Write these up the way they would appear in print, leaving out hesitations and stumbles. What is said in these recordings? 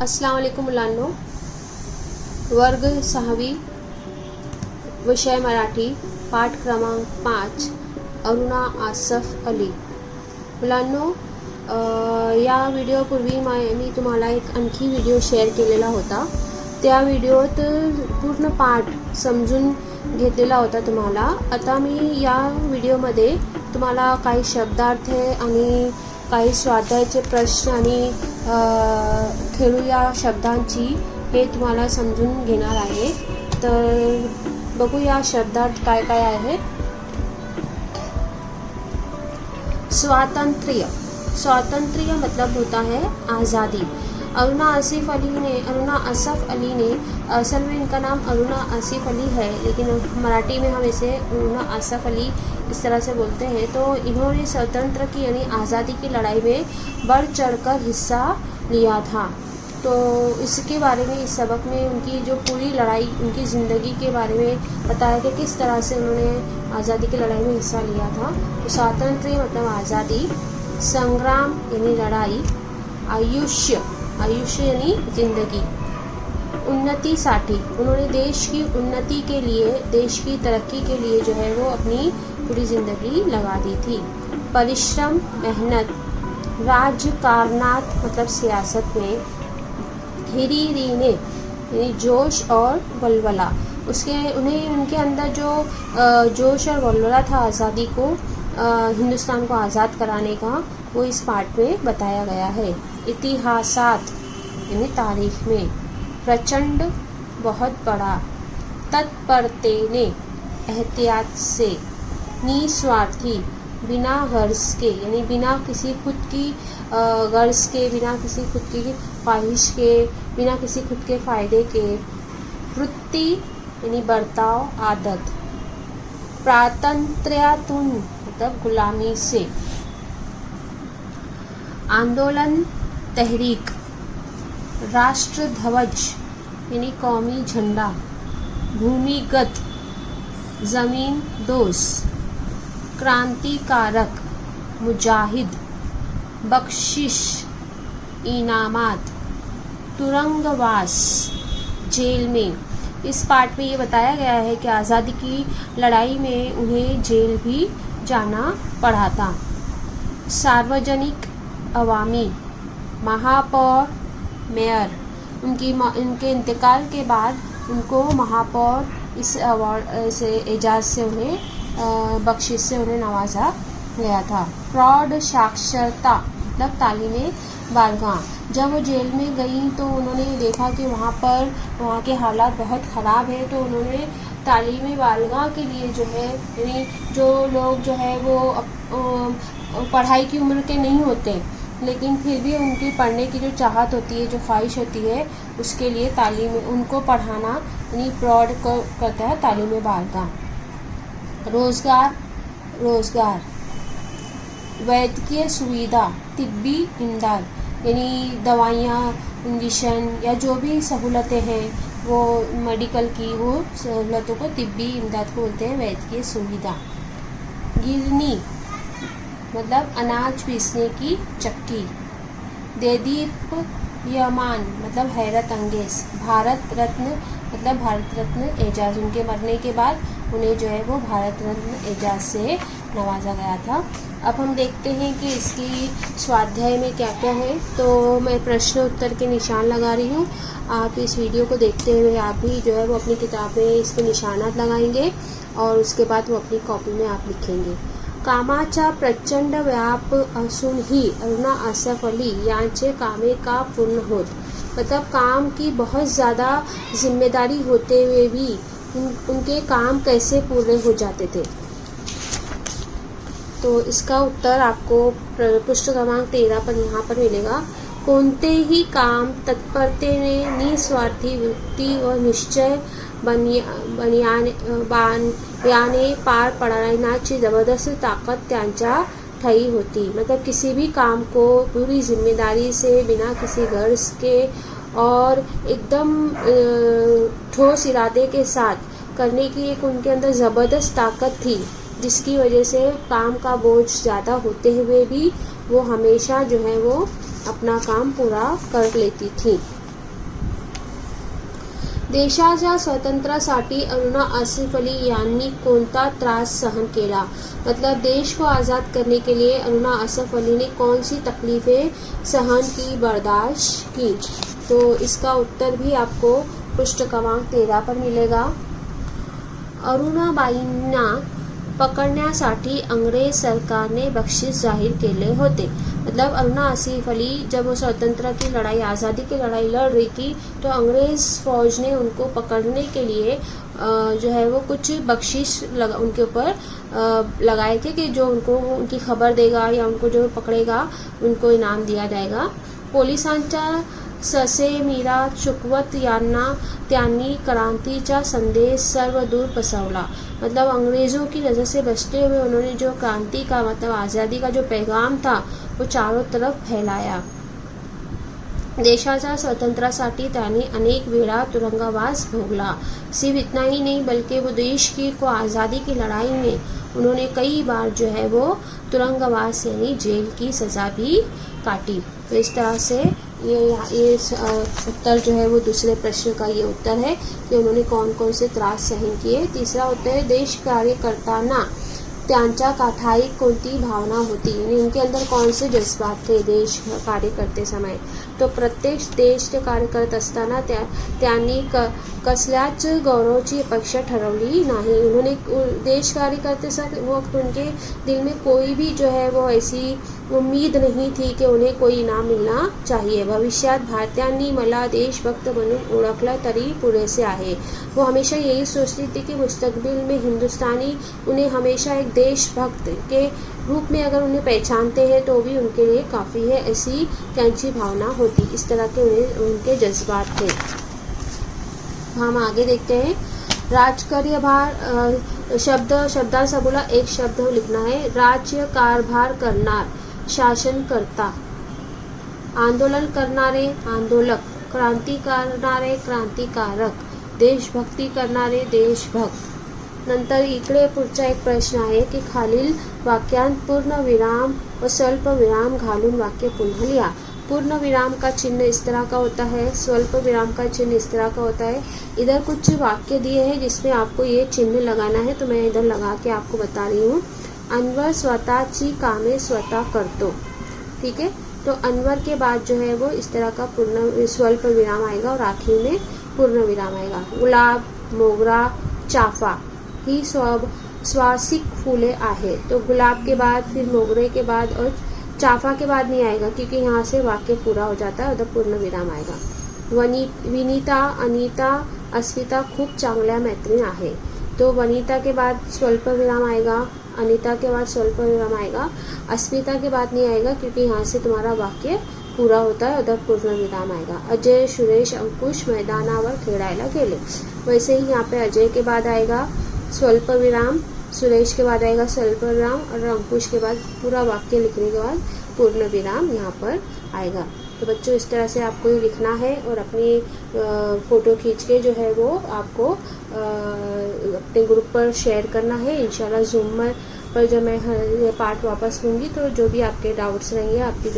अस्सलाम वालेकुम मुलांनो. वर्ग 6वी विषय मराठी पाठ क्रमांक 5 अरुणा आसफ अली. मुलांनो, या व्हिडिओपूर्वी मी तुम्हाला एक आणखी व्हिडिओ शेअर केलेला होता. त्या व्हिडिओत पूर्ण पाठ समजून घेतलेला होता तुम्हाला. आता मी या व्हिडिओमध्ये तुम्हाला काही शब्दार्थ आणि काही स्वाध्यायाचे प्रश्न आणि खेळू या शब्दांची हे तुम्हाला समजून घेणार आहे. तर बघूया शब्दार्थ काय काय आहे. स्वातंत्र्य. स्वातंत्र्य मतलब होता है आज़ादी. अरुणा आसिफ अली ने असल में इनका नाम अरुणा आसिफ अली है, लेकिन मराठी में हम इसे अरुणा आसफ अली इस तरह से बोलते हैं. तो इन्होंने स्वतंत्र की यानी आज़ादी की लड़ाई में बढ़ चढ़कर हिस्सा लिया था. तो इसके बारे में इस सबक में उनकी जो पूरी लड़ाई, उनकी ज़िंदगी के बारे में बताया कि किस तरह से उन्होंने आज़ादी की लड़ाई में हिस्सा लिया था. तो स्वातंत्र्य मतलब आज़ादी, संग्राम यानी लड़ाई, आयुष्य यानी ज़िंदगी, उन्नतिसाठी उन्होंने देश की उन्नति के लिए, देश की तरक्की के लिए जो है वो अपनी पूरी ज़िंदगी लगा दी थी. परिश्रम मेहनत, राजकारणात मतलब सियासत में, हिरीरीने यानी जोश और वलवला, उनके अंदर जो जोश और वलवला था आज़ादी को, हिंदुस्तान को आज़ाद कराने का, वो इस पाठ में बताया गया है. इतिहासात यानी तारीख में, प्रचंड बहुत बड़ा, तत्परतेने एहतियात से, निस्वार्थी बिना गर्ज के यानी बिना किसी खुद की गर्ज के, बिना किसी खुद की ख्वाहिश के, बिना किसी खुद के फ़ायदे के, वृत्ति यानी बर्ताव, आदत, प्रातंत्र्यातून मतलब गुलामी से, आंदोलन तहरीक, राष्ट्र ध्वज यानी कौमी झंडा, भूमिगत ज़मीन दोष, क्रांतिकारक, मुजाहिद, बख्शिश, इनामात, तुरंगवास जेल में. इस पाठ में ये बताया गया है कि आज़ादी की लड़ाई में उन्हें जेल भी जाना पड़ा था. सार्वजनिक अवामी, महापौर, मेयर, उनके इंतकाल के बाद उनको महापौर इस अवार्ड से, एजाज़ से उन्हें बख्शिश से उन्हें नवाजा गया था. प्रौढ़ साक्षरता मतलब तालीमे बालगाह. जब वो जेल में गई तो उन्होंने देखा कि वहाँ के हालात बहुत ख़राब है. तो उन्होंने तालीमे बालगाह के लिए जो है, यानी जो लोग जो है वो पढ़ाई की उम्र के नहीं होते, लेकिन फिर भी उनकी पढ़ने की जो चाहत होती है, जो ख्वाहिश होती है, उसके लिए तालीम उनको पढ़ाना यानी प्रौढ़ को करता है तालीम बालगाह. रोज़गार, वैद्यकीय सुविधा, तिब्बी इमदाद यानी दवाइयाँ, इंजेक्शन या जो भी सहूलतें हैं वो मेडिकल की, वो सहूलतों को तिब्बी इमदाद को बोलते हैं, वैद्यकीय सुविधा. गिरनी मतलब अनाज पीसने की चक्की. देदीप्यमान मतलब हैरत अंगेज. भारत रत्न मतलब भारत रत्न एजाज़, उनके मरने के बाद उन्हें जो है वो भारत रत्न एजाज़ से नवाजा गया था. अब हम देखते हैं कि इसकी स्वाध्याय में क्या क्या है. तो मैं प्रश्न उत्तर के निशान लगा रही हूँ. आप इस वीडियो को देखते हुए आप भी जो है वो अपनी किताब में इस पर निशानात लगाएंगे और उसके बाद वो अपनी कॉपी में आप लिखेंगे. कामाचा प्रचंड व्याप असूनही अरुणा आसफ अली यांचे कामे का पूर्ण होत. मतलब काम की बहुत ज़्यादा जिम्मेदारी होते हुए भी उनके काम कैसे पूरे हो जाते थे. तो इसका उत्तर आपको पृष्ठ क्रमांक 13 पर यहाँ पर मिलेगा. कोणतेही काम तत्परतेने, निस्वार्थी वृत्ती और निश्चय याने पार पडण्याची जबरदस्त ताकत त्यांच्या ठाई होती. मतलब किसी भी काम को पूरी जिम्मेदारी से, बिना किसी गर्ज के और एकदम ठोस इरादे के साथ करने की एक उनके अंदर ज़बरदस्त ताकत थी, जिसकी वजह से काम का बोझ ज़्यादा होते हुए भी वो हमेशा जो है वो अपना काम पूरा कर लेती थी. देशाच्या स्वातंत्र्यासाठी अरुणा आसिफ अली यांनी कोणता त्रास सहन किया? मतलब देश को आज़ाद करने के लिए अरुणा आसिफ अली ने कौन सी तकलीफ़ें सहन की, बर्दाश्त की? तो इसका उत्तर भी आपको पृष्ठ क्रमांक 13 पर मिलेगा। अरुणाबाईंना पकडण्यासाठी अंग्रेज सरकारने बख्शीस जाहीर केले होते। मतलब अरुणा आसिफ अली जब वो स्वतंत्रता की लड़ाई, आज़ादी की लड़ाई लड़ रही थी, तो अंग्रेज़ फ़ौज ने उनको पकड़ने के लिए जो है वो कुछ बख्शीश उनके ऊपर लगाए थे कि जो उनको उनकी खबर देगा या उनको जो पकड़ेगा उनको इनाम दिया जाएगा। पोलिसांच्या ससे मीरा चुकवत यांना त्यांनी क्रांतीचा संदेश सर्वदूर पसरवला। मतलब अंग्रेज़ों की नज़र से बचते हुए उन्होंने जो क्रांति का, मतलब आज़ादी का जो पैगाम था वो चारों तरफ फैलाया। देशाच्या स्वातंत्र्यासाठी त्यांनी अनेक वेळा तुरुंगवास भोगला। सिर्फ इतना ही नहीं बल्कि वो देश की को आज़ादी की लड़ाई में उन्होंने कई बार जो है वो तुरुंगवास यानी जेल की सज़ा भी काटी। तो इस तरह से ये उत्तर जो है वो दूसरे प्रश्न का ये उत्तर है कि उन्होंने कौन कौन से त्रास सहन किए। तीसरा उत्तर है देश कार्य करताना त्यांच्या काठाई कोणती भावना होती, यानी उनके अंदर कौन से जज्बात थे देश कार्य करते समय। तो प्रत्येक देश के कार्य करत असताना त्यांनी कसल्याच गौरवाची अपेक्षा ठरवली नाही। उन्होंने देश कार्य करते वक्त उनके दिल में कोई भी जो है वो ऐसी उम्मीद नहीं थी कि उन्हें कोई इनाम मिलना चाहिए। भविष्यात भारतीयांनी मला देशभक्त म्हणून ओळखलं तरी पुरेसे आहे। वो हमेशा यही सोचती थी कि मुस्तकबिल में हिंदुस्तानी उन्हें हमेशा एक देशभक्त के रूप में अगर उन्हें पहचानते हैं तो भी उनके लिए काफ़ी है, ऐसी त्यांची भावना होती। इस तरह के उनके जज्बात थे। हम आगे देखते हैं। राजकार्यभार शब्दांचा बोला, एक शब्द लिखना है। राज्य कारभार करणार, शासनकर्ता। आंदोलन करणारे, आंदोलक। क्रांती करणारे, क्रांतिकारक। देशभक्ती करणारे, देशभक्त। नंतर इकडे पुढचा एक प्रश्न आहे की खालील वाक्यांत पूर्ण विराम व स्वल्प विराम घालून वाक्य पुन्हा लिहा। पूर्ण विराम का चिन्ह इस तरह का होता है, स्वल्प विराम का चिन्ह इस तरह का होता है। इधर कुछ वाक्य दिए हैं जिसमें आपको ये चिन्ह लगाना है, तो मैं इधर लगा के आपको बता रही हूँ। अनवर स्वतःची कामे स्वतः करतो, ठीक है। तो अनवर के बाद जो है वो इस तरह का पूर्ण स्वल्प विराम आएगा और आखिर में पूर्ण विराम आएगा। गुलाब, मोगरा, चाफा ही स्वासिक फूले आहे। तो गुलाब के बाद फिर मोगरे के बाद और चाफा के बाद नहीं आएगा क्योंकि यहाँ से वाक्य पूरा हो जाता है, उधर पूर्ण विराम आएगा। वनिता, अनीता, अस्मिता खूप चांगल्या मैत्रीण आहे। तो वनिता के बाद स्वल्प विराम आएगा, अनीता के बाद स्वल्प विराम आएगा, अस्मिता के बाद नहीं आएगा क्योंकि यहाँ से तुम्हारा वाक्य पूरा होता है, उधर पूर्ण विराम आएगा। अजय, सुरेश, अंकुश मैदानावर खेळायला गेले। वैसे ही यहाँ पे अजय के बाद आएगा स्वल्प विराम, सुरेश के बाद आएगा स्वल्प विराम और अंकुश के बाद पूरा वाक्य लिखने के बाद पूर्ण विराम यहाँ पर आएगा। तो बच्चों इस तरह से आपको ये लिखना है और अपनी फ़ोटो खींच के जो है वो आपको अपने ग्रुप पर शेयर करना है। इंशाल्लाह ज़ूम पर जब मैं ये पार्ट वापस लूँगी तो जो भी आपके डाउट्स रहेंगे, आपकी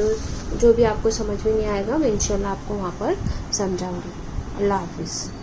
जो भी आपको समझ में नहीं आएगा, मैं इंशाल्लाह आपको वहाँ पर समझाऊँगी। अल्लाह हाफिज़।